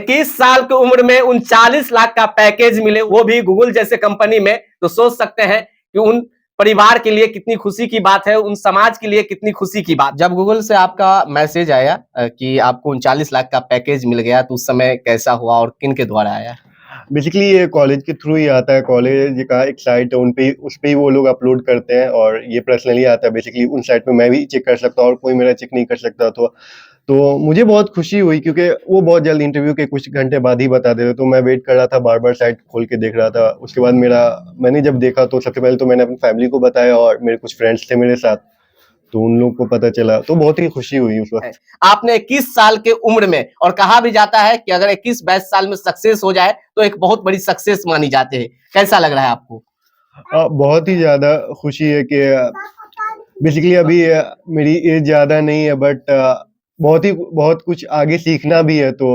21 साल की उम्र में 39 लाख का पैकेज मिले, वो भी गूगल जैसे कंपनी में, तो सोच सकते हैं कि उन परिवार के लिए कितनी खुशी की बात है, उन समाज के लिए कितनी खुशी की बात। जब गूगल से आपका मैसेज आया कि आपको 39 लाख का पैकेज मिल गया, तो उस समय कैसा हुआ और किन के द्वारा आया? बेसिकली ये कॉलेज के थ्रू ही आता है। कॉलेज का एक साइट है, उस पे ही वो लोग अपलोड करते हैं और ये पर्सनली आता है। बेसिकली उन साइट पे मैं भी चेक कर सकता हूँ और कोई मेरा चेक नहीं कर सकता। तो मुझे बहुत खुशी हुई क्योंकि वो बहुत जल्द इंटरव्यू के कुछ घंटे बाद ही बता देते। तो मैं वेट कर रहा था, बार-बार साइट खोल के देख रहा था। उसके बाद मैंने जब देखा तो सबसे पहले तो मैंने अपनी फैमिली को बताया और मेरे कुछ फ्रेंड्स थे मेरे साथ, तो उन लोगों को पता चला, तो बहुत ही खुशी हुई उस वक़्त। आपने 21 साल के उम्र में, और कहा भी जाता है कि अगर 21-22 साल में सक्सेस हो जाए तो एक बहुत बड़ी सक्सेस मानी जाती है। कैसा लग रहा है आपको? बहुत ही ज़्यादा खुशी है कि बेसिकली अभी मेरी एज ज़्यादा नहीं है, बट बहुत कुछ आगे सीखना भी है। तो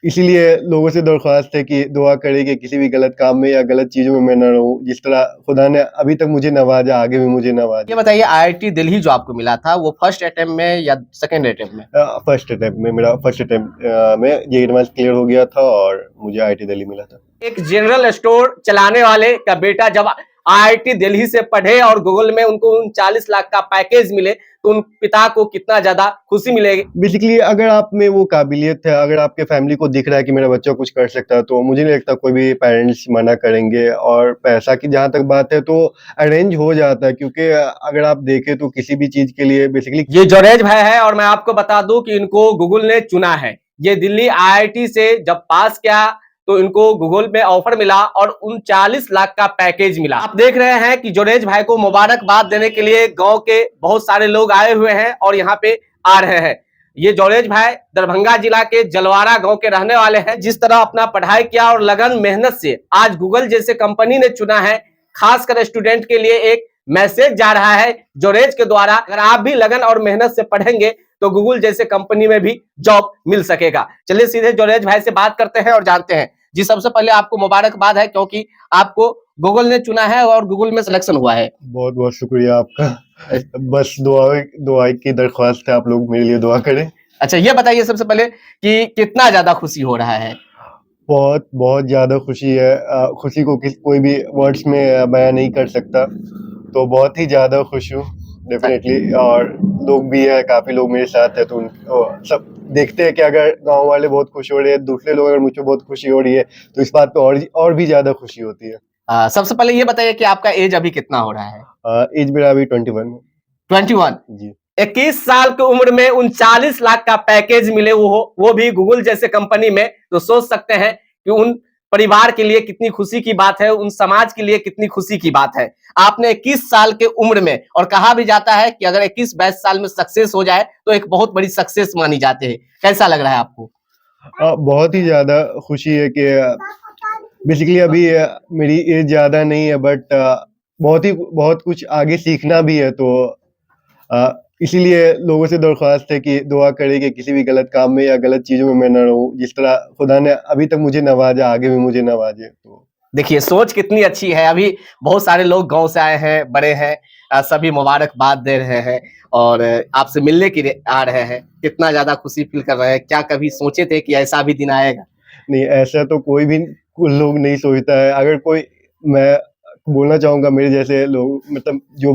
इसीलिए लोगों से दरख्वास्त है कि दुआ करें कि किसी भी गलत काम में या गलत चीज़ों में मैं ना रहूँ। जिस तरह खुदा ने अभी तक मुझे नवाजा, आगे भी मुझे नवाजे। ये बताइए, आईआईटी दिल्ली जो आपको मिला था, वो फर्स्ट अटेम्प्ट में या सेकंड अटेम्प्ट में? फर्स्ट अटेम्प्ट में, मेरा फर्स्ट अटेम्प्ट में ये एडवांस क्लियर हो गया था और मुझे आईआईटी दिल्ली मिला था। एक जनरल स्टोर चलाने वाले का बेटा जब आईआईटी दिल्ली से पढ़े और गूगल में उनको 39 लाख का पैकेज मिले, तो उन पिता को कितना ज्यादा खुशी मिलेगी। बेसिकली अगर आप में वो काबिलियत है, अगर आपके फैमिली को दिख रहा है कि मेरा बच्चा कुछ कर सकता है, तो मुझे नहीं लगता कोई भी पेरेंट्स मना करेंगे। और पैसा की जहाँ तक बात है तो अरेंज हो जाता है, क्योंकि अगर आप देखें तो किसी भी चीज के लिए बेसिकली ये जोरेज भाई है, और मैं आपको बता दूं कि इनको गूगल ने चुना है। ये दिल्ली आईआईटी से जब पास किया तो इनको गूगल में ऑफर मिला और 39 लाख का पैकेज मिला। आप देख रहे हैं कि जोरेज भाई को मुबारकबाद देने के लिए गांव के बहुत सारे लोग आए हुए हैं और यहाँ पे आ रहे हैं। ये जोरेज भाई दरभंगा जिला के जलवारा गांव के रहने वाले हैं। जिस तरह अपना पढ़ाई किया और लगन मेहनत से आज गूगल जैसे कंपनी ने चुना है, खासकर स्टूडेंट के लिए एक मैसेज जा रहा है जोरेज के द्वारा, अगर आप भी लगन और मेहनत से पढ़ेंगे तो गूगल जैसे कंपनी में भी जॉब मिल सकेगा। चलिए सीधे जोरेज भाई से बात करते हैं और जानते हैं। जी, सबसे पहले आपको मुबारकबाद है क्योंकि आपको गूगल ने चुना है और गूगल में सिलेक्शन हुआ है। बहुत बहुत शुक्रिया आपका। बस दुआ की दरख्वास्त है, आप लोग मेरे लिए दुआ करें। अच्छा, ये बताइए सबसे पहले कि कितना ज्यादा खुशी हो रहा है? बहुत बहुत ज़्यादा खुशी है। खुशी को कोई भी वर्ड्स में बयां नहीं कर सकता। तो बहुत ही ज़्यादा खुश हूँ डेफिनेटली। और लोग भी है, काफ़ी लोग मेरे साथ है, तो सब देखते हैं कि अगर गांव वाले बहुत खुश हो रहे हैं, दूसरे लोग अगर मुझे बहुत खुशी हो रही है, तो इस बात पे और भी ज़्यादा खुशी होती है। सबसे पहले ये बताइए कि आपका एज अभी कितना हो रहा है? एज मेरा अभी 21 है। 21। जी। 21 साल की उम्र में 39 लाख का पैकेज मिले, वो भी गूगल जैसे कंपनी में, तो सोच सकते हैं कि उन परिवार के लिए कितनी खुशी की बात है, उन समाज के लिए कितनी खुशी की बात है। आपने 21 साल के उम्र में, और कहा भी जाता है कि अगर 21-22 साल में सक्सेस हो जाए तो एक बहुत बड़ी सक्सेस मानी जाती है। कैसा लग रहा है आपको? बहुत ही ज़्यादा खुशी है कि बेसिकली अभी मेरी एज ज़्यादा नहीं है, बट बहुत कुछ आगे सीखना भी है। तो इसीलिए लोगों से दरख्वास्त है कि दुआ करें कि किसी भी गलत काम में या गलत चीज़ों में मैं ना रहूँ। जिस तरह खुदा ने अभी तक मुझे नवाजा, आगे भी मुझे नवाजे। तो देखिए, सोच कितनी अच्छी है। अभी बहुत सारे लोग गांव से आए हैं, बड़े हैं, सभी मुबारकबाद दे रहे हैं और आपसे मिलने के लिए आ रहे हैं। कितना ज्यादा खुशी फील कर रहे हैं? क्या कभी सोचे थे कि ऐसा भी दिन आएगा? नहीं, ऐसा तो कोई भी लोग नहीं सोचता है। अगर कोई, मैं बोलना चाहूँगा मेरे जैसे लोग, मतलब जो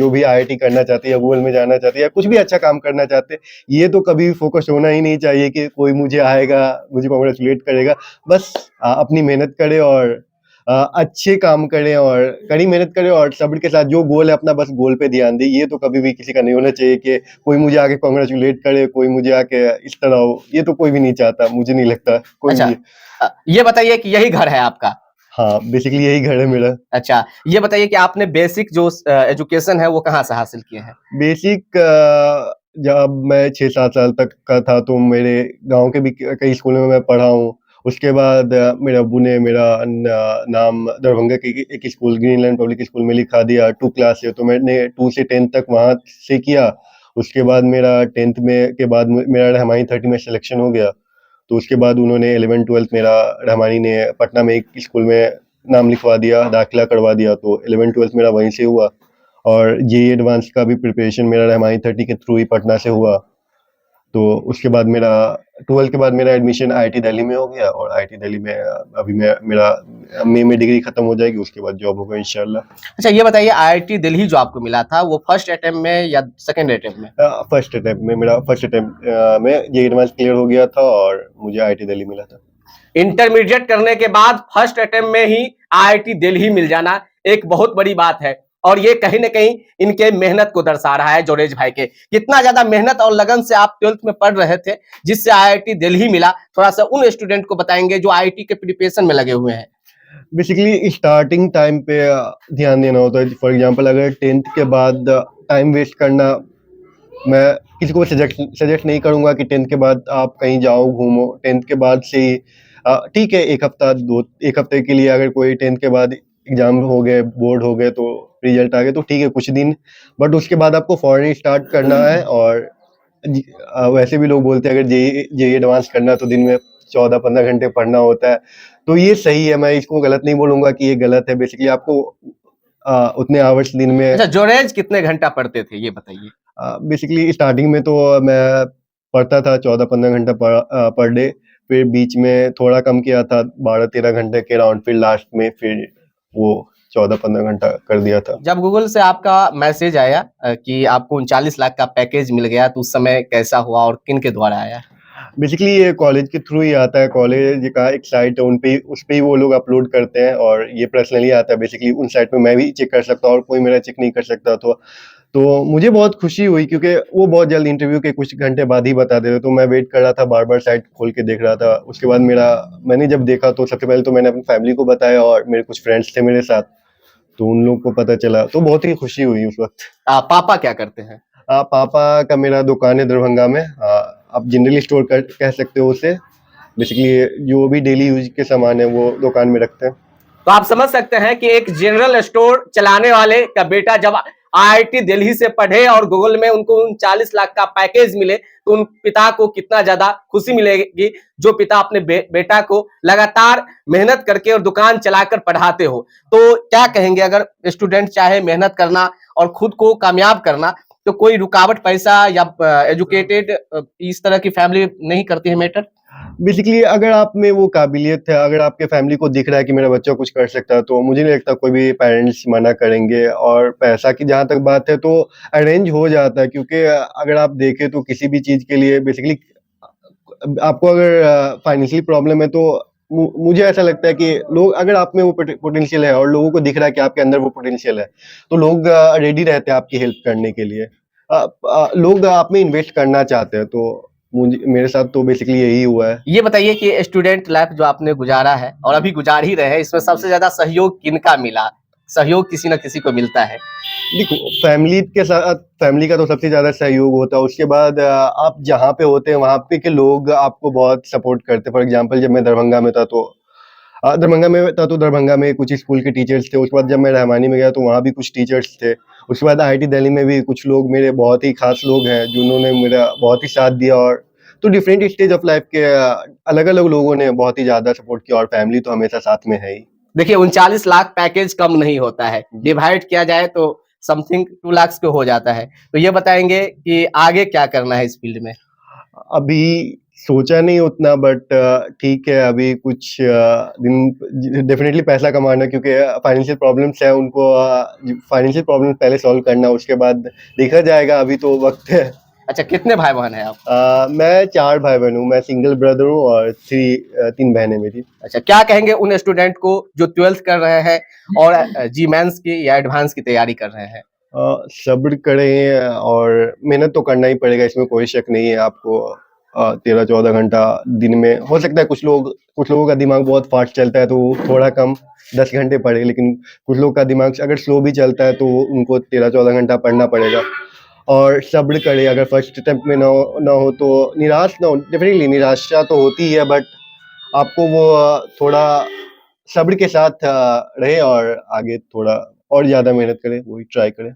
भी आईआईटी करना चाहते हैं या गूगल में जाना चाहते हैं या कुछ भी अच्छा काम करना चाहते हैं, ये तो कभी फोकस होना ही नहीं चाहिए कि कोई मुझे आएगा, मुझे कांग्रेचुलेट करेगा। बस अपनी मेहनत करें और अच्छे काम करें और कड़ी मेहनत करें और सब्र के साथ जो गोल है अपना, बस गोल पे ध्यान दें। ये तो कभी भी किसी का नहीं होना चाहिए कि कोई मुझे आके कांग्रेचुलेट करे, कोई मुझे आके इस तरह हो। ये तो कोई भी नहीं चाहता, मुझे नहीं लगता कोई अच्छा, भी। ये बताइए कि यही घर है आपका? हाँ, बेसिकली यही घर है मेरा। अच्छा, ये बताइए कि आपने बेसिक जो एजुकेशन है वो कहाँ से हासिल किए हैं? बेसिक जब मैं 6-7 साल तक का था तो मेरे गाँव के भी कई स्कूलों में मैं पढ़ा हूँ। उसके बाद मेरे अब्बू ने मेरा नाम दरभंगा के एक स्कूल, ग्रीनलैंड पब्लिक स्कूल में लिखा दिया 2 क्लास से, तो मैंने 2 से 10 तक वहाँ से किया। उसके बाद मेरा 10th में के बाद मेरा रहमानी 30 में सिलेक्शन हो गया। तो उसके बाद उन्होंने 11-12 मेरा रहमानी ने पटना में एक स्कूल में नाम लिखवा दिया, दाखिला करवा दिया, तो 11-12 मेरा वहीं से हुआ। और जेईई एडवांस का भी प्रिपरेशन मेरा रहमानी 30 के थ्रू ही पटना से हुआ। तो उसके बाद मेरा 12th के बाद मेरा एडमिशन आईआईटी दिल्ली में हो गया, और आईआईटी दिल्ली में अभी मेरा मई में डिग्री खत्म हो जाएगी, उसके बाद जॉब होगा इंशाल्लाह। अच्छा ये बताइए, आईआईटी दिल्ली जो आपको मिला था वो फर्स्ट अटेम्प्ट में या सेकंड अटेम्प्ट में? फर्स्ट अटेम्प्ट में, मेरा फर्स्ट अटेम्प्ट में जेईई एडवांस क्लियर हो गया था और मुझे आईआईटी दिल्ली मिला था। इंटरमीडिएट करने के बाद फर्स्ट अटेम्प्ट में ही आईआईटी दिल्ली मिल जाना एक बहुत बड़ी बात है, और ये कहीं ना कहीं इनके मेहनत को दर्शा रहा है। जोरेज भाई के कितना ज्यादा मेहनत और लगन से आप 12th में पढ़ रहे थे जिससे आईआईटी दिल्ली मिला, थोड़ा सा उन स्टूडेंट को बताएंगे जो आईआईटी के प्रिपरेशन में लगे हुए हैं। बेसिकली स्टार्टिंग टाइम पे ध्यान देना होता है। फॉर एग्जांपल अगर 10th के बाद टाइम वेस्ट करना, मैं किसी को सजेस्ट नहीं करूंगा कि 10th के बाद आप कहीं जाओ घूमो। 10th के बाद से ठीक है, एक हफ्ते के लिए अगर कोई 10th के बाद एग्जाम हो गए, बोर्ड हो गए, तो रिजल्ट आ गए तो ठीक है कुछ दिन, बट उसके बाद आपको फौरन स्टार्ट करना है। और वैसे भी लोग बोलते हैं अगर जेईई एडवांस करना तो दिन में 14-15 घंटे पढ़ना होता है, तो ये सही है। मैं इसको गलत नहीं बोलूंगा कि ये गलत है। बेसिकली आपको उतने आवर्स दिन में। अच्छा, जोरेज कितने घंटा पढ़ते थे ये बताइए? बेसिकली स्टार्टिंग में तो मैं पढ़ता था 14-15 घंटा पर डे, फिर बीच में थोड़ा कम किया था 12-13 घंटे के राउंड, फिर लास्ट में फिर वो 14-15 घंटा कर दिया था। जब गूगल से आपका मैसेज आया कि आपको 39 लाख का पैकेज मिल गया, तो उस समय कैसा हुआ और किन के द्वारा आया? बेसिकली ये कॉलेज के थ्रू ही आता है। कॉलेज का एक साइट है, उस पे ही वो लोग अपलोड करते हैं, और ये पर्सनली आता है। बेसिकली उन साइट पे मैं भी चेक कर सकता हूँ और कोई मेरा चेक नहीं कर सकता। तो मुझे बहुत खुशी हुई, क्योंकि वो बहुत जल्द इंटरव्यू के कुछ घंटे बाद ही बता दे रहे। तो मैं वेट कर रहा था, बार बार साइट खोल के देख रहा था। उसके बाद मैंने जब देखा तो सबसे पहले तो मैंने अपनी फैमिली को बताया, और मेरे कुछ फ्रेंड्स थे मेरे साथ, तो उन लोग को पता चला, तो बहुत ही खुशी हुई उस वक्त। पापा क्या करते हैं? पापा का मेरा दुकान है दरभंगा में। आप जनरल स्टोर कह सकते हो उसे। बेसिकली जो भी डेली यूज के सामान है वो दुकान में रखते हैं। तो आप समझ सकते हैं कि एक जनरल स्टोर चलाने वाले का बेटा जब आईआईटी दिल्ली से पढ़े और गूगल में उनको 39 लाख का पैकेज मिले, तो उन पिता को कितना ज्यादा खुशी मिलेगी, जो पिता अपने बेटा को लगातार मेहनत करके और दुकान चलाकर पढ़ाते हो। तो क्या कहेंगे, अगर स्टूडेंट चाहे मेहनत करना और खुद को कामयाब करना, तो कोई रुकावट पैसा या एजुकेटेड इस तरह की फैमिली नहीं करती है मैटर? बेसिकली अगर आप में वो काबिलियत है, अगर आपके फैमिली को दिख रहा है कि मेरा बच्चा कुछ कर सकता है, तो मुझे नहीं लगता कोई भी पेरेंट्स मना करेंगे। और पैसा की जहाँ तक बात है तो अरेंज हो जाता है, क्योंकि अगर आप देखें तो किसी भी चीज़ के लिए बेसिकली आपको अगर फाइनेंशियली प्रॉब्लम है, तो मुझे ऐसा लगता है कि लोग, अगर आप में वो पोटेंशियल है और लोगों को दिख रहा है कि आपके अंदर वो पोटेंशियल है, तो लोग रेडी रहते हैं आपकी हेल्प करने के लिए। लोग आप में इन्वेस्ट करना चाहते हैं। तो मेरे साथ तो बेसिकली यही हुआ है। ये बताइए कि स्टूडेंट लाइफ जो आपने गुजारा है और अभी गुजार ही रहे हैं, इसमें सबसे ज्यादा सहयोग किनका मिला? सहयोग किसी न किसी को मिलता है। देखो, फैमिली के साथ फैमिली का तो सबसे ज्यादा सहयोग होता है। उसके बाद आप जहाँ पे होते हैं वहाँ पे के लोग आपको बहुत सपोर्ट करते हैं। फॉर एग्जांपल, जब मैं दरभंगा में था तो दरभंगा में कुछ स्कूल के टीचर्स थे। उसके बाद जब मैं रहमानी में गया तो वहाँ भी कुछ टीचर्स थे। उसके बाद आईआईटी दिल्ली में भी कुछ लोग मेरे बहुत ही खास लोग हैं, जिन्होंने मेरा बहुत ही साथ दिया। और तो डिफरेंट स्टेज ऑफ लाइफ के अलग अलग लोगों ने बहुत ही ज्यादा सपोर्ट किया, और फैमिली तो हमेशा साथ में है ही। देखिए 39 लाख पैकेज कम नहीं होता है, डिवाइड किया जाए तो समथिंग 2 लाख के हो जाता है। तो ये बताएंगे कि आगे क्या करना है इस फील्ड में? अभी सोचा नहीं उतना, बट ठीक है, अभी कुछ दिन डेफिनेटली पैसा कमाना, क्योंकि फाइनेंशियल प्रॉब्लम्स है उनको। फाइनेंशियल प्रॉब्लम पहले सॉल्व करना, उसके बाद देखा जाएगा। अभी तो वक्त है। अच्छा, कितने भाई बहन हैं आप? मैं 4 भाई बहन हूँ। मैं सिंगल ब्रदर हूँ और 3 बहनें मेरी। अच्छा, क्या कहेंगे उन स्टूडेंट को जो 12th कर रहे हैं और जी मेंस की या एडवांस की तैयारी कर रहे हैं? सब्र करें, और मेहनत तो करना ही पड़ेगा, इसमें कोई शक नहीं है। आपको 13-14 घंटा दिन में हो सकता है। कुछ लोगों का दिमाग बहुत फास्ट चलता है तो थोड़ा कम 10 घंटे पढ़े, लेकिन कुछ लोग का दिमाग अगर स्लो भी चलता है तो उनको 13-14 घंटा पढ़ना पड़ेगा। और सब्र करें। अगर फर्स्ट अटेम्प्ट में ना हो तो निराश ना हो। डेफिनेटली निराशा तो होती है, बट आपको वो थोड़ा सब्र के साथ रहे, और आगे थोड़ा और ज्यादा मेहनत करें, वही ट्राई करें।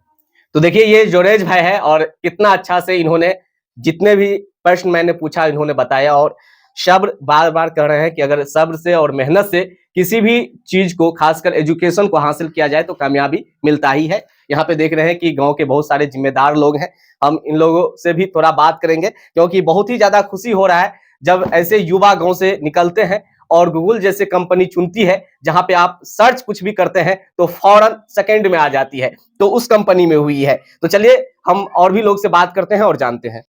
तो देखिए ये जोरेज भाई है, और कितना अच्छा से इन्होंने जितने भी प्रश्न मैंने पूछा इन्होंने बताया, और सब्र बार बार कह रहे हैं कि अगर सब्र से और मेहनत से किसी भी चीज को, खासकर एजुकेशन को हासिल किया जाए तो कामयाबी मिलता ही है। यहाँ पे देख रहे हैं कि गांव के बहुत सारे जिम्मेदार लोग हैं, हम इन लोगों से भी थोड़ा बात करेंगे, क्योंकि बहुत ही ज्यादा खुशी हो रहा है जब ऐसे युवा गांव से निकलते हैं और गूगल जैसे कंपनी चुनती है जहां पे आप सर्च कुछ भी करते हैं तो फौरन सेकंड में आ जाती है, तो उस कंपनी में हुई है। तो चलिए हम और भी लोग से बात करते हैं और जानते हैं।